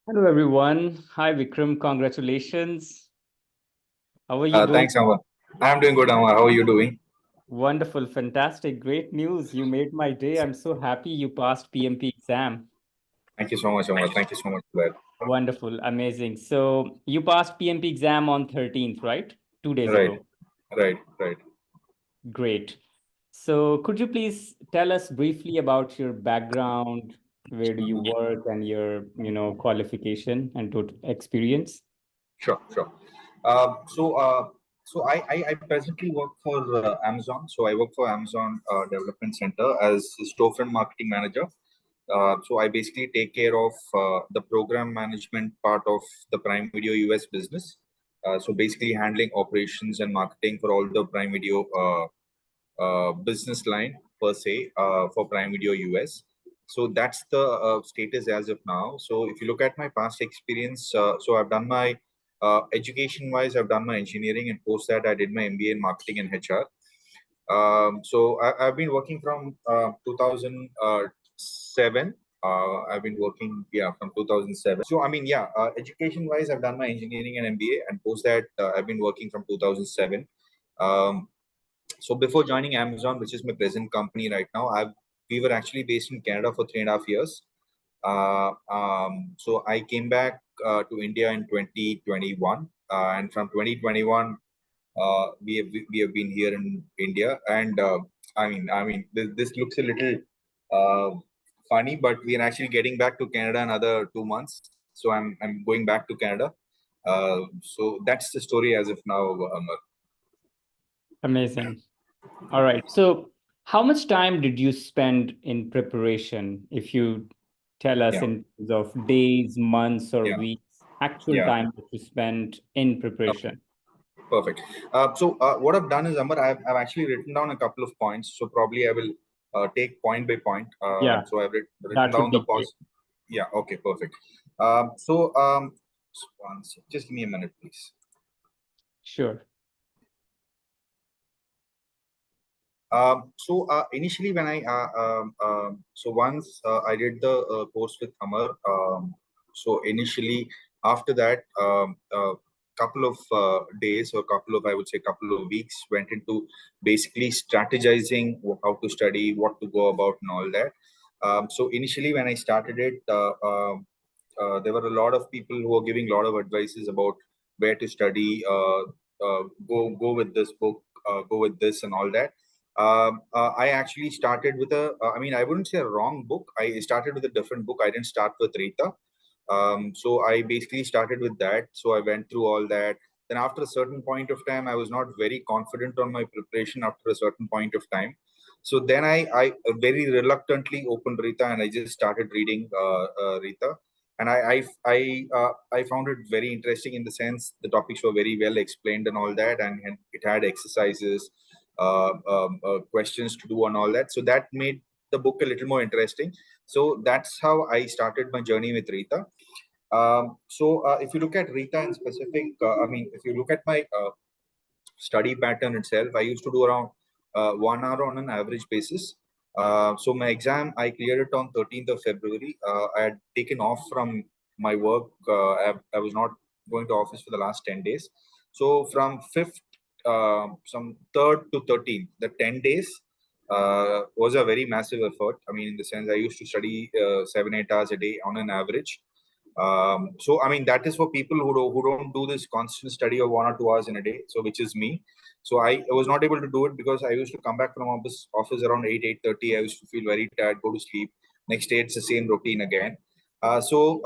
Hello, everyone. Hi, Vikram. Congratulations. How are you doing? Thanks, Amar. I'm doing good, Amar. How are you doing? Wonderful, fantastic, great news. You made my day. I'm so happy you passed PMP exam. Thank you so much, Amar. Thank you so much for that. Wonderful, amazing. So you passed PMP exam on 13th, right? 2 days Right, ago. right. Great. So could you please tell us briefly about your background? Where do you Mhm. work and your, qualification and total experience? Sure. So I presently work for Amazon. So I work for Amazon Development Center as a storefront marketing manager. So I basically take care of the program management part of the Prime Video US business. So basically handling operations and marketing for all the Prime Video business line per se for Prime Video US. So that's the status as of now. So if you look at my past experience, so I've done my education wise, I've done my engineering, and post that I did my MBA in marketing and HR. I've been working from 2007. I've been working, from 2007. So, I mean, education wise, I've done my engineering and MBA, and post that, I've been working from 2007. Um, so before joining Amazon, which is my present company right now, we were actually based in Canada for 3.5 years. So I came back to India in 2021, and from 2021, we have been here in India. And this looks a little uh, funny, but we are actually getting back to Canada another 2 months. So I'm going back to Canada. So that's the story as of now. Amazing. All right. So, how much time did you spend in preparation? If you tell us Yeah, in terms of days, months, or yeah, weeks, actual yeah. time that you spent in Okay. preparation. Perfect. So what I've done is, Amar, I've actually written down a couple of points. So probably I will take point by point. Yeah, So I've written that would down the be great. pos. Yeah. Okay. Perfect. So one sec. Just give me a minute, please. Sure. Initially, when once I did the course with Amar. So initially, after that, couple of days or couple of, I would say, couple of weeks went into basically strategizing how to study, what to go about, and all that. So initially, when I started it, there were a lot of people who were giving a lot of advices about where to study. Go with this book, go with this, and all that. I actually started with I wouldn't say a wrong book. I started with a different book. I didn't start with Rita. So I basically started with that. So I went through all that. Then after a certain point of time, I was not very confident on my preparation after a certain point of time. So then I very reluctantly opened Rita and I just started reading Rita. And I found it very interesting in the sense the topics were very well explained and all that, and it had exercises, questions to do and all that. So that made the book a little more interesting. So that's how I started my journey with Rita. If you look at Rita in specific, if you look at my study pattern itself, I used to do around 1 hour on an average basis. So my exam, I cleared it on 13th of February. I had taken off from my work. I was not going to office for the last 10 days. So from 5th, some 3rd to 13th, the 10 days was a very massive effort. I mean, in the sense I used to study 7, 8 hours a day on an average. That is for people who don't do this constant study of 1 or 2 hours in a day. So, which is me. So I was not able to do it because I used to come back from office around 8:30. I used to feel very tired, go to sleep. Next day, it's the same routine again. So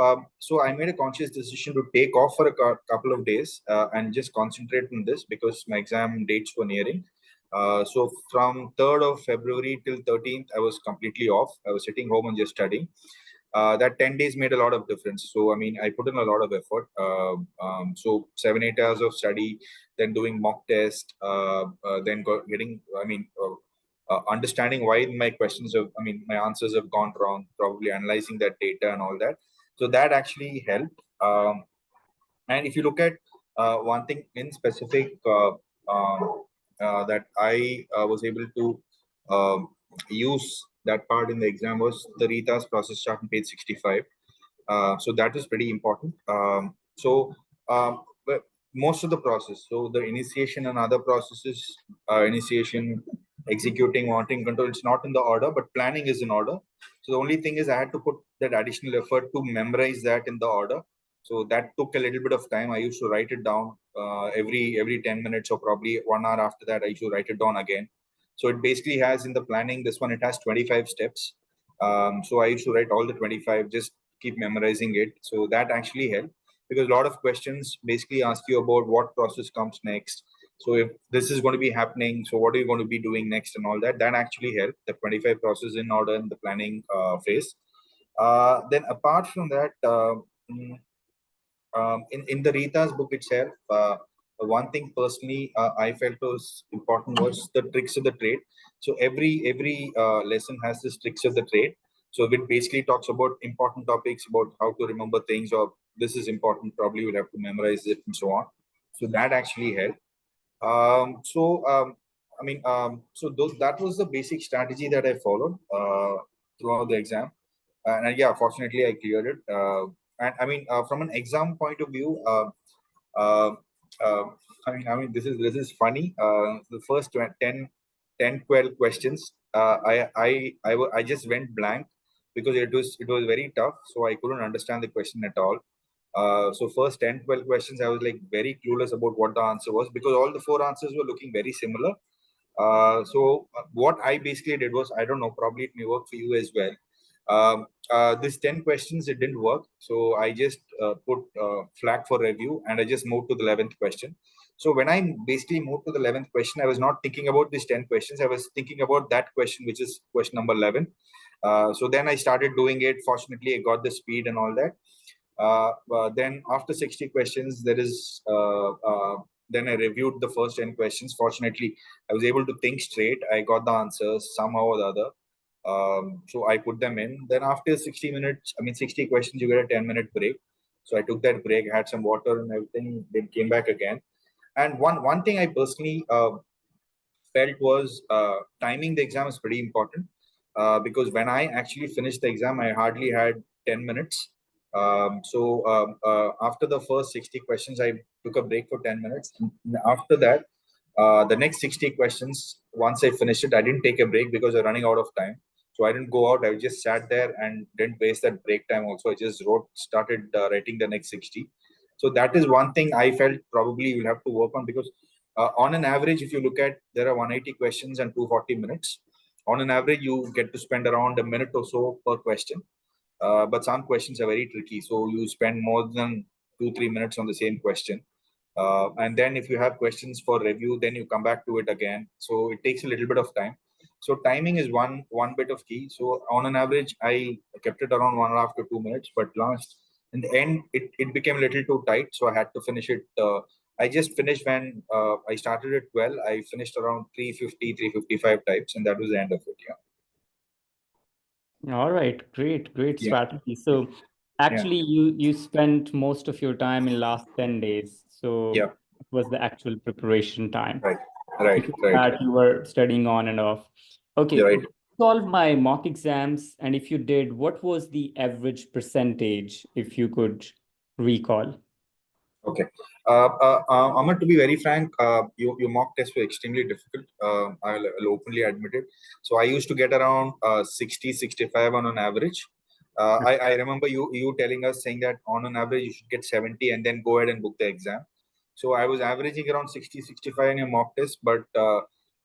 I made a conscious decision to take off for a couple of days and just concentrate on this because my exam dates were nearing. So from 3rd of February till 13th, I was completely off. I was sitting home and just studying. That 10 days made a lot of difference. So, I mean, I put in a lot of effort. So 7, 8 hours of study, then doing mock test, then getting, understanding why my answers have gone wrong, probably analyzing that data and all that. So that actually helped. And if you look at one thing in specific that I was able to use that part in the exam was the Rita's process chart on page 65. So that is pretty important. But most of the process, so the initiation and other processes, initiation, executing, monitoring, control, it's not in the order, but planning is in order. So the only thing is I had to put that additional effort to memorize that in the order. So that took a little bit of time. I used to write it down every 10 minutes, or probably 1 hour after that, I used to write it down again. So it basically has, in the planning, this one, it has 25 steps. So I used to write all the 25, just keep memorizing it. So that actually helped, because a lot of questions basically ask you about what process comes next. So if this is going to be happening, so what are you going to be doing next and all that, that actually helped. The 25 process in order in the planning phase. Then apart from that, mm, in the Rita's book itself, one thing personally I felt was important was the tricks of the trade. So every lesson has this tricks of the trade. So it basically talks about important topics, about how to remember things, or this is important, probably you'll have to memorize it and so on. So that actually helped. So that was the basic strategy that I followed throughout the exam. And yeah, fortunately, I cleared it. And I mean, from an exam point of view, uh, uh, this is funny. The first 10, 12 questions, I just went blank because it was very tough. So I couldn't understand the question at all. So first 10, 12 questions, I was like very clueless about what the answer was, because all the four answers were looking very similar. What I basically did was, I don't know, probably it may work for you as well. This 10 questions, it didn't work. So I just put flag for review, and I just moved to the 11th question. So when I basically moved to the 11th question, I was not thinking about these 10 questions. I was thinking about that question, which is question number 11. So then I started doing it. Fortunately, I got the speed and all that. Then after 60 questions, then I reviewed the first 10 questions. Fortunately, I was able to think straight. I got the answers somehow or the other. So I put them in. Then after 60 minutes, 60 questions, you get a 10-minute break. So I took that break, had some water and everything, then came back again. And one thing I personally felt was, timing the exam is pretty important, because when I actually finished the exam, I hardly had 10 minutes. After the first 60 questions, I took a break for 10 minutes. And after that, the next 60 questions, once I finished it, I didn't take a break because I'm running out of time. So I didn't go out. I just sat there and didn't waste that break time also. I just started writing the next 60. So that is one thing I felt probably you'll have to work on, because on an average, if you look at, there are 180 questions and 240 minutes. On an average, you get to spend around a minute or so per question. But some questions are very tricky. So you spend more than 2, 3 minutes on the same question. And then if you have questions for review, then you come back to it again. So it takes a little bit of time. So timing is one bit of key. So on an average, I kept it around 1.5 to 2 minutes, but last in the end, it became a little too tight. So I had to finish it. I just finished when I started at 12. I finished around 350, 355 types, and that was the end of it. All right, great Yeah. strategy. So Yeah. actually you spent most of your time in last 10 days. Yeah. So it was the actual preparation time. Right. Right. Before Right. that, you were studying on and off. You're Okay, right. solve my mock exams, and if you did, what was the average percentage, if you could recall? Okay. Amar, to be very frank, your mock tests were extremely difficult. I'll openly admit it. So I used to get around 60, 65 on an average. I remember you telling us, saying that on an average you should get 70 and then go ahead and book the exam. So I was averaging around 60, 65 in your mock test, but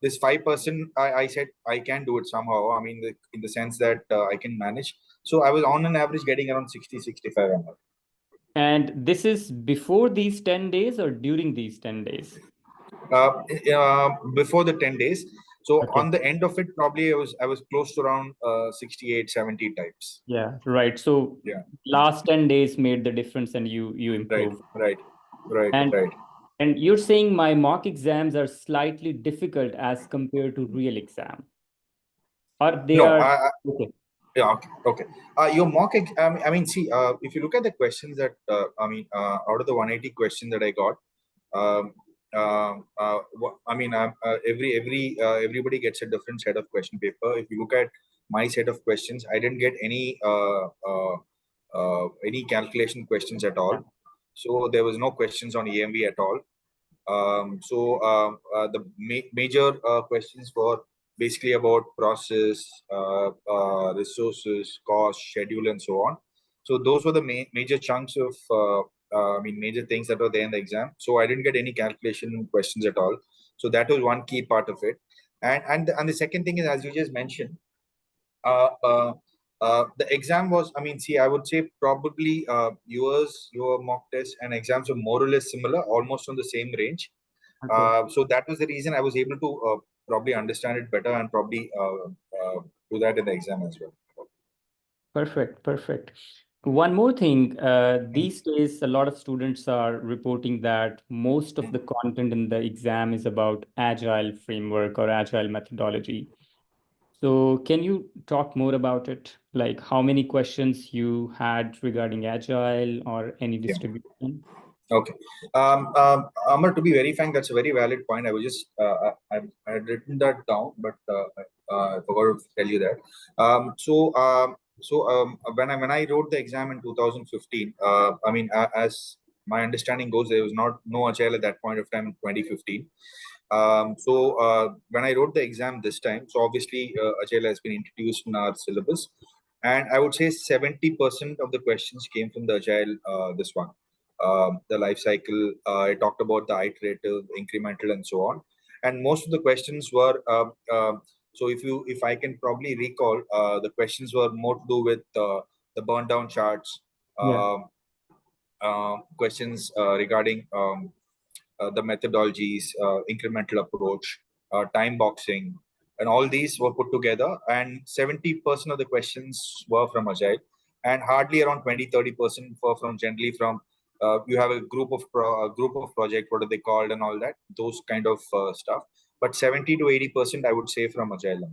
this 5%, I said I can do it somehow. I mean, in the sense that I can manage. So I was on an average getting around 60, 65. And this is before these 10 days or during these 10 days? uh, Before the 10 days. So Okay. on the end of it, probably I was close to around 68, 70 types. Yeah, right. So Yeah. last 10 days made the difference and you Right. improved. Right. Right. And Right. and you're saying my mock exams are slightly difficult as compared to real exam, or they No. are okay? Yeah. Okay. Okay. Your see, if you look at the questions that out of the 180 questions that I got, um, everybody gets a different set of question paper. If you look at my set of questions, I didn't get any any calculation questions at all. Yeah. So there was no questions on EMB at all. The major questions were basically about process, resources, cost, schedule, and so on. So those were the major chunks of, major things that were there in the exam. So I didn't get any calculation questions at all. So that was one key part of it. And the second thing is, as you just mentioned, uh, uh, the exam was, see, I would say probably your mock test and exams are more or less similar, almost on the same range. Okay. So that was the reason I was able to probably understand it better and probably do that in the exam as well. Perfect. Perfect. One more thing, Mm, these days, a lot of students are reporting that most of mm. the content in the exam is about agile framework or agile methodology. So can you talk more about it? Like how many questions you had regarding agile or any Yeah. distribution? Okay. Amar, to be very frank, that's a very valid point. I was just I had written that down, but I forgot to tell you that. When I wrote the exam in 2015, as my understanding goes, there was not no agile at that point of time in 2015. When I wrote the exam this time, so obviously agile has been introduced in our syllabus, and I would say 70% of the questions came from the agile. This one, the life cycle. I talked about the iterative, incremental, and so on. And most of the questions were. So if I can probably recall, the questions were more to do with the burn down charts, Yeah. um questions regarding the methodologies, incremental approach, time boxing, and all these were put together. And 70% of the questions were from Agile, and hardly around 20-30% were from generally from you have a group of project, what are they called, and all that, those kind of stuff. But 70 to 80%, I would say, from Agile.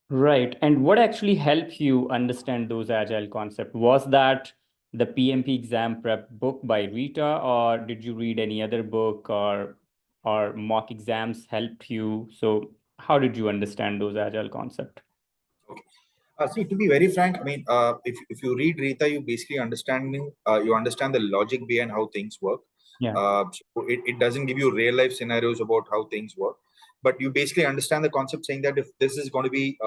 Right. And what actually helped you understand those agile concepts? Was that the PMP exam prep book by Rita, or did you read any other book or mock exams helped you? So how did you understand those agile concepts? Okay. See, to be very frank, if you read Rita, you understand the logic behind how things work. Yeah. It doesn't give you real life scenarios about how things work, but you basically understand the concept, saying that if this is going to be,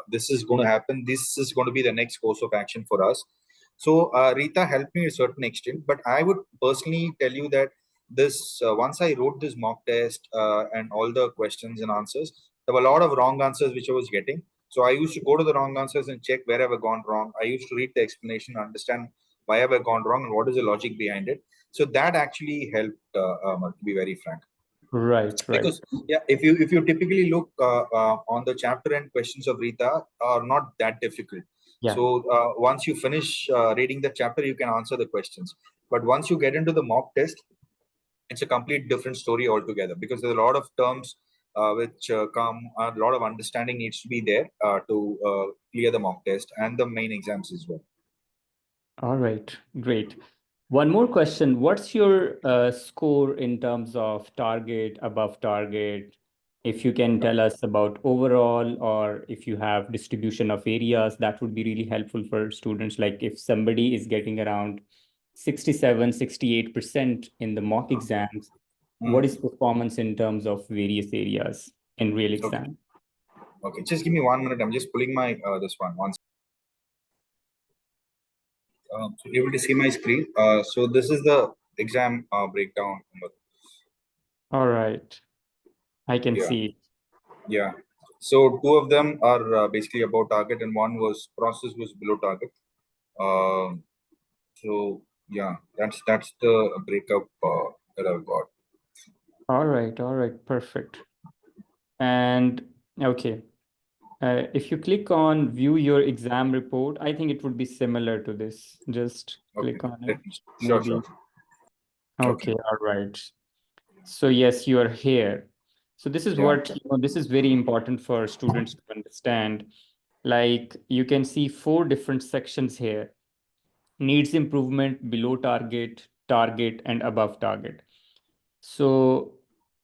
this is going to happen, this is going to be the next course of action for us. So Rita helped me to a certain extent, but I would personally tell you that this once I wrote this mock test and all the questions and answers, there were a lot of wrong answers which I was getting. So I used to go to the wrong answers and check where have I gone wrong. I used to read the explanation, understand why have I gone wrong and what is the logic behind it. So that actually helped, to be very frank. Right, right. Because yeah, if you typically look on the chapter and questions of Rita are not that difficult. Yeah. So once you finish reading the chapter, you can answer the questions. But once you get into the mock test, it's a complete different story altogether, because there's a lot of terms which come, a lot of understanding needs to be there to clear the mock test and the main exams as well. All right, great. One more question. What's your score in terms of target, above target? If you can tell us about overall, or if you have distribution of areas, that would be really helpful for students. Like if somebody is getting around 67, 68% in the mock exams, what Mm. is performance in terms of various areas in real Okay. exam? Okay, just give me 1 minute. I'm just pulling my this one. So able to see my screen. So this is the exam breakdown. All right, I can Yeah, see it. yeah. So two of them are basically above target, and one was process was below target. Um, so yeah, that's the breakup that I've got. All right, perfect. And okay. If you click on view your exam report, I think it would be similar to this. Just Okay, click on it. let me. Sure, sure. Maybe. Okay, Okay. all right. So yes, you are here. So this is Yeah. what, this is very important for students to understand. Like you can see four different sections here. Needs improvement, below target, target, and above target. So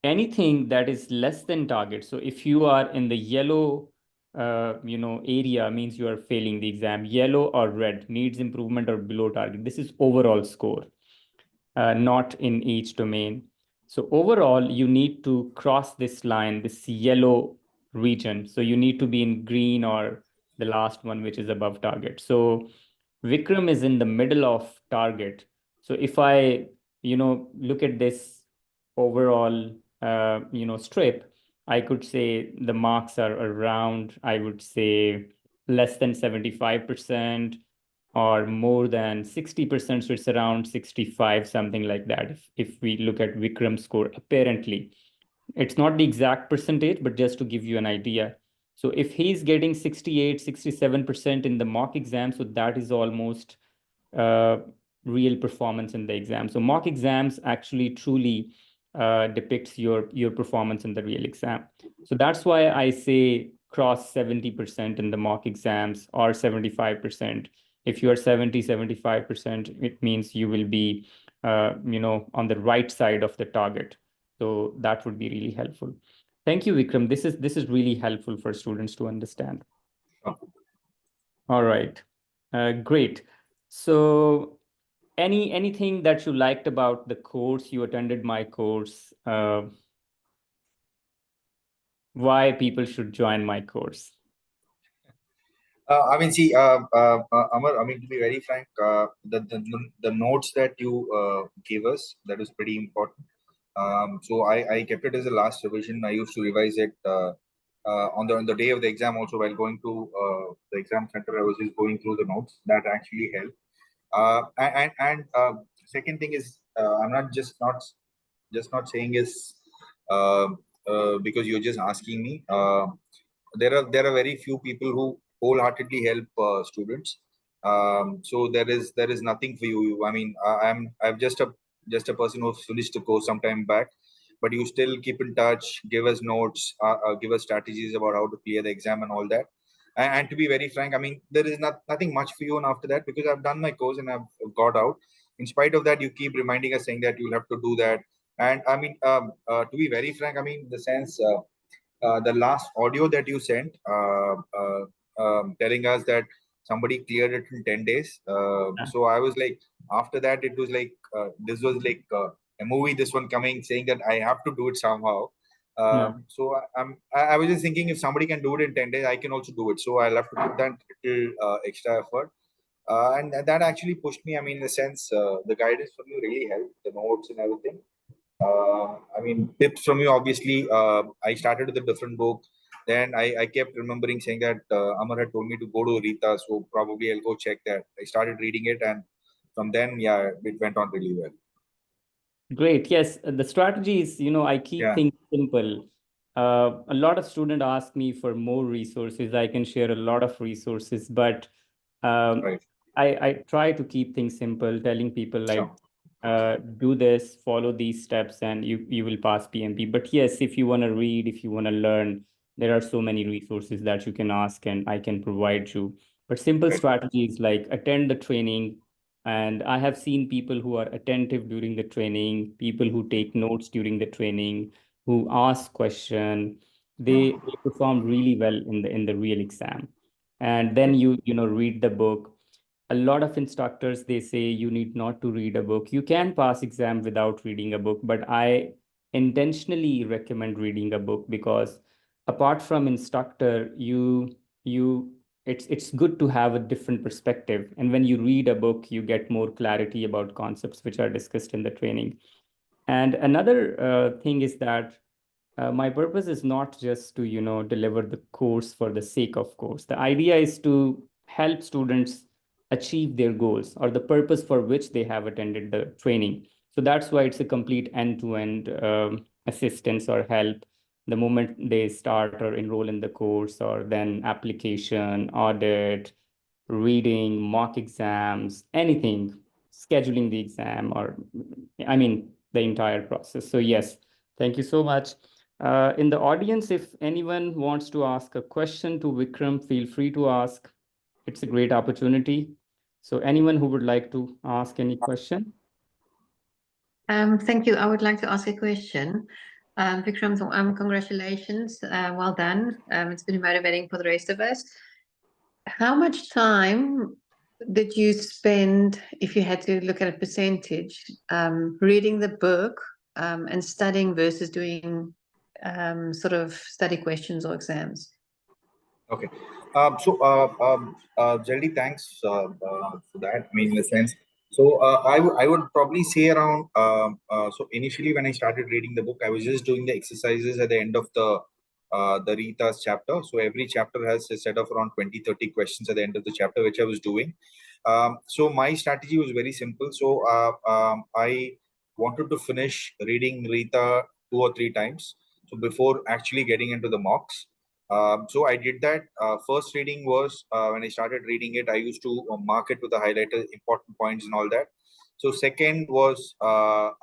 anything that is less than target. So if you are in the yellow area means you are failing the exam. Yellow or red, needs improvement or below target. This is overall score, not in each domain. So overall, you need to cross this line, this yellow region. So you need to be in green or the last one, which is above target. So Vikram is in the middle of target. So if I, look at this overall, strip, I could say the marks are around, I would say, less than 75% or more than 60%. So it's around 65, something like that. If we look at Vikram's score, apparently, it's not the exact percentage, but just to give you an idea. So if he's getting 68, 67% in the mock exam, so that is almost uh, real performance in the exam. So mock exams actually truly depicts your performance in the real exam. So that's why I say cross 70% in the mock exams or 75%. If you are 70, 75%, it means you will be on the right side of the target. So that would be really helpful. Thank you, Vikram. This is really helpful for students to understand. Sure. All right. Great. So anything that you liked about the course, you attended my course, why people should join my course? I mean, see, Amar, I mean, to be very frank, the notes that you gave us, that is pretty important. So I kept it as a last revision. I used to revise it on the day of the exam also, while going to the exam center. I was just going through the notes. That actually helped. And second thing is, I'm not saying is uh, because you're just asking me. There are very few people who wholeheartedly help students. So there is nothing for you. I mean, I'm just a person who finished the course some time back, but you still keep in touch, give us notes, give us strategies about how to clear the exam and all that. And to be very frank, I mean, there is nothing much for you. And after that, because I've done my course and I've got out. In spite of that, you keep reminding us, saying that you'll have to do that. And I mean, to be very frank, I mean, the sense. The last audio that you sent, telling us that somebody cleared it in 10 days. Yeah. So I was like, after that, it was like, this was like a movie, this one coming, saying that I have to do it somehow. Yeah. I was just thinking, if somebody can do it in 10 days, I can also do it. So I'll have to put that little extra effort. And that actually pushed me. I mean, in a sense, the guidance from you really helped, the notes and everything. I mean, tips from you, obviously. I started with a different book. Then I kept remembering saying that Amar had told me to go to Rita, so probably I'll go check that. I started reading it, and from then, yeah, it went on really well. Great. Yes, the strategy is, I keep Yeah, things simple. A lot of students ask me for more resources. I can share a lot of resources, but um, right. I try to keep things simple, telling people Sure. like, do this, follow these steps, and you will pass PMP. But yes, if you want to read, if you want to learn, there are so many resources that you can ask, and I can provide you. But simple Right. strategies like attend the training, and I have seen people who are attentive during the training, people who take notes during the training, who ask question. They perform really well in the real exam. And then Right. you read the book. A lot of instructors, they say you need not to read a book. You can pass exam without reading a book, but I intentionally recommend reading a book because apart from instructor, you it's good to have a different perspective, and when you read a book you get more clarity about concepts which are discussed in the training. And another thing is that my purpose is not just to deliver the course for the sake of course. The idea is to help students achieve their goals or the purpose for which they have attended the training. So that's why it's a complete end-to-end assistance or help the moment they start or enroll in the course, or then application, audit, reading, mock exams, anything, scheduling the exam, or I mean, the entire process. So, yes, thank you so much. In the audience, if anyone wants to ask a question to Vikram, feel free to ask. It's a great opportunity. So, anyone who would like to ask any question? Thank you. I would like to ask a question. Vikram, congratulations. Well done. It's been motivating for the rest of us. How much time did you spend, if you had to look at a percentage, reading the book and studying versus doing sort of study questions or exams? Okay. Jelly, thanks for that. I mean, in a sense. So, I would probably say around. So initially, when I started reading the book, I was just doing the exercises at the end of the Rita's chapter. So every chapter has a set of around 20-30 questions at the end of the chapter, which I was doing. So my strategy was very simple. So I wanted to finish reading Rita 2 or 3 times. So before actually getting into the mocks. So I did that. First reading was when I started reading it, I used to mark it with a highlighter, important points and all that. So second was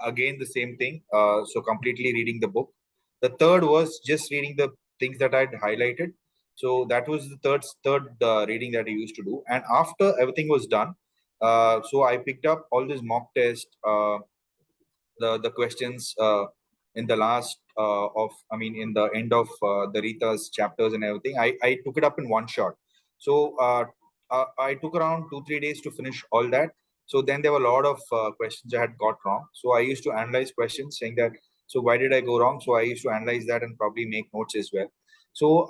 again the same thing. So completely reading the book. The third was just reading the things that I'd highlighted. So that was the third reading that I used to do. And after everything was done, so I picked up all this mock test, the questions in the last of I mean in the end of the Rita's chapters and everything. I took it up in one shot. So I took around 2-3 days to finish all that. So then there were a lot of questions I had got wrong. So I used to analyze questions saying that, so why did I go wrong? So I used to analyze that and probably make notes as well. So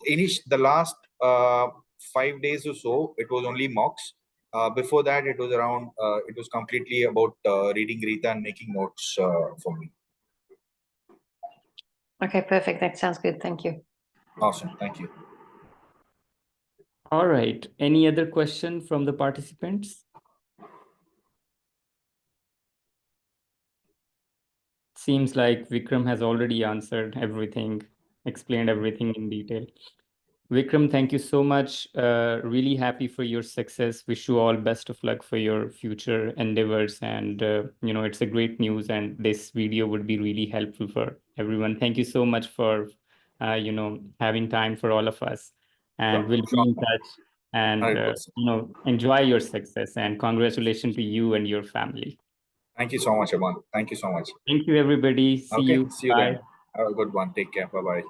the last 5 days or so, it was only mocks. Before that, it was around. It was completely about reading Rita and making notes for me. Okay, perfect. That sounds good. Thank you. Awesome. Thank you. All right. Any other question from the participants? Seems like Vikram has already answered everything, explained everything in detail. Vikram, thank you so much. Really happy for your success. Wish you all best of luck for your future endeavors. And, it's a great news. And this video would be really helpful for everyone. Thank you so much for, having time for all of us. And we'll be in touch and, 100%. enjoy your success. And congratulations to you and your family. Thank you so much, Aman. Thank you so much. Thank you, everybody. See you. See you Bye. then. Have a good one. Take care. Bye-bye.